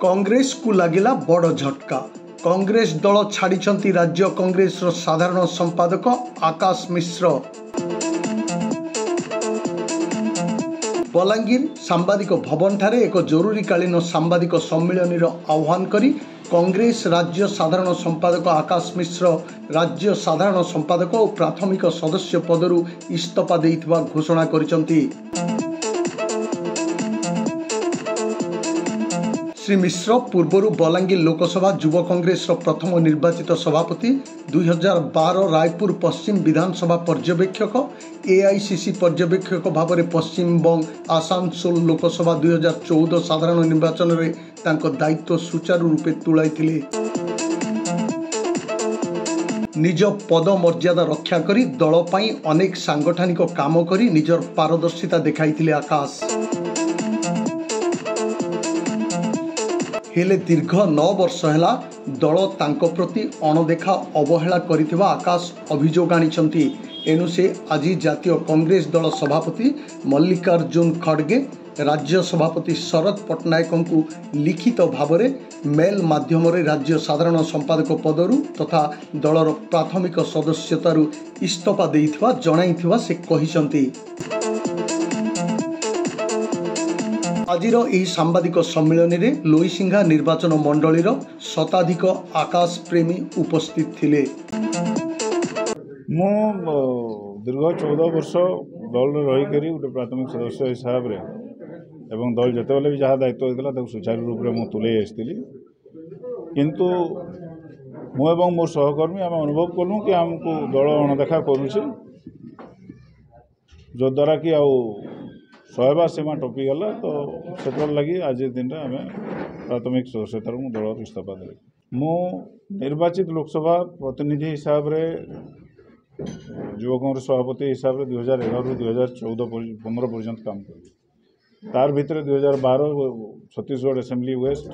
कांग्रेस को लगिला बड़ झटका। कांग्रेस दल छाड़ी राज्य कांग्रेस साधारण संपादक आकाश मिश्र। बलांगीर सांबादिक भवन ठारे एक जरूरीकालीन सांबादिक सम्मिलन आह्वान करी कांग्रेस राज्य साधारण संपादक आकाश मिश्र राज्य साधारण संपादक और प्राथमिक सदस्य पदरू इस्तीफा देइथिबा घोषणा करिसंती। श्री मिश्र पूर्वर बलांगीर लोकसभा युव कांग्रेस प्रथम निर्वाचित सभापति, 2012 रायपुर पश्चिम विधानसभा पर्यवेक्षक, एआईसीसी पर्यवेक्षक भाव में पश्चिमबंग आसानसोल लोकसभा 2014 साधारण निर्वाचन में तांको दायित्व सुचारू रूपे तुलाई। निज पद मर्यादा रक्षा करी दल पाई अनेक सांगठनिक काम करी निजर पारदर्शिता देखाइथिले आकाश। हेले दीर्घ 9 वर्ष है दल तांको प्रति अणदेखा अवहेला करिथिबा आकाश अभियोग आनिछंती। एणु से आज जातीय कांग्रेस दल सभापति मल्लिकार्जुन खड़गे राज्य सभापति शरद पट्टनायक को लिखित भाव में मेल माध्यम राज्य साधारण संपादक पदरू तथा दलर प्राथमिक सदस्यतारू इस्तीफा देइथिबा जणाइथिबा से कहिसंती। आजिर यही सांबादिक सम्मेलन में लोईसिंघा निर्वाचन मंडलीर शताधिक आकाश प्रेमी उपस्थित थिले। मु दीर्घ 14 वर्ष दल रहीकि गोटे प्राथमिक सदस्य हिसाब से एवं दल जिते भी जहाँ दायित्व होता सुचारू रूप से मुझे तुले आसती किंतु मुझे मोर सहकर्मी आम अनुभव कलु कि आमको दल अणदेखा करुचे जो द्वारा कि सहबा सीमा टपीगला। तो से लगी आज दिन आम प्राथमिक सदस्यतार दल इस्तीफा दे मु निर्वाचित लोकसभा प्रतिनिधि हिसाब से युव कांग्रेस सभापति हिसाब से 2011 रु 2014-15 पर्यंत काम कर तार भितर 2012 Chhattisgarh assembly west,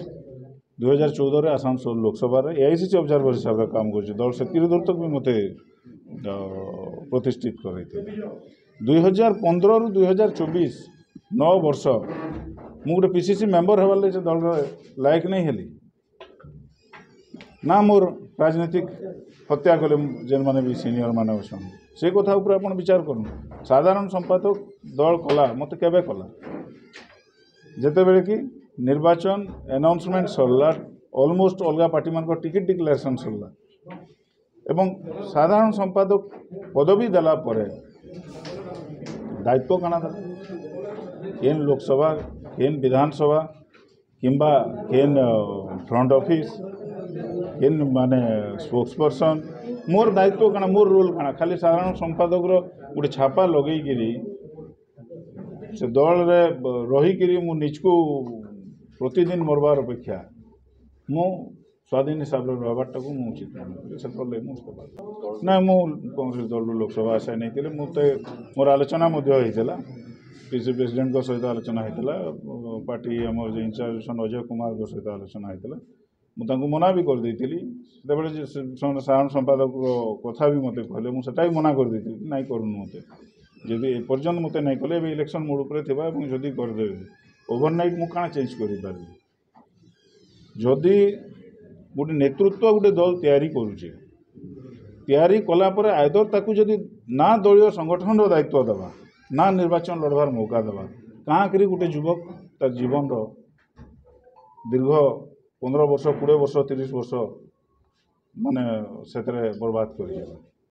2014 Asansol Lok Sabha AICC observer हिसाब से काम कर दल से दूर तक भी मत प्रतिष्ठित कर 2015 रु 2024 9 वर्ष मु गोटे पीसीसी मेंबर होवार लगे दल लायक नहीं हेली ना मोर राजनीतिक हत्या कले जेन माने भी सीनियर माने अच्छा से कथा आप विचार करूँ। साधारण संपादक दल कला मत केबे कला जेते बेले कि निर्वाचन अनाउंसमेंट सरला ऑलमोस्ट अलग पार्टी मान टिकेट डिक्लेरेशन सरला एवं साधारण संपादक पदवी देला परे दायित्व काना केन लोकसभा केन विधानसभा किंबा केन फ्रंट ऑफिस केन माने स्पोक्सपर्सन मोर दायित्व काना मोर रोल काना खाली साधारण संपादक गोटे छापा लगेगी से दल रे रहीकि मु निजको प्रतिदिन मरबार अपेक्षा मु स्वाधीन हिसाब से रहाटा को मुझे उचित मानी ना मु कांग्रेस दल लोकसभा आशा नहीं मुझे मोर आलोचना पीसी प्रेसिडेंट सहित आलोचना होता पार्टी आम इंचार्ज अजय कुमार सहित आलोचना होता मुझे मना भी कर देती साधारण संपादक कथा भी मत कहले मुझे मना कर देती ना करूँ मत जदि एपर्यंत मत नहीं कले इलेक्शन मोड पर जदि करदे ओवरनाइट मु काना चेंज कर जदि गोटे नेतृत्व गोटे दल तैयारी करुचे तैयारी कलापर आयदर ताकू जदि ना दलीय संगठन दायित्व देवा ना निर्वाचन लड़बार मौका देवा कहाँ करी गोटे युवक तार जीवन दीर्घ 15 वर्ष 20 वर्ष 30 वर्ष माने से बर्बाद कर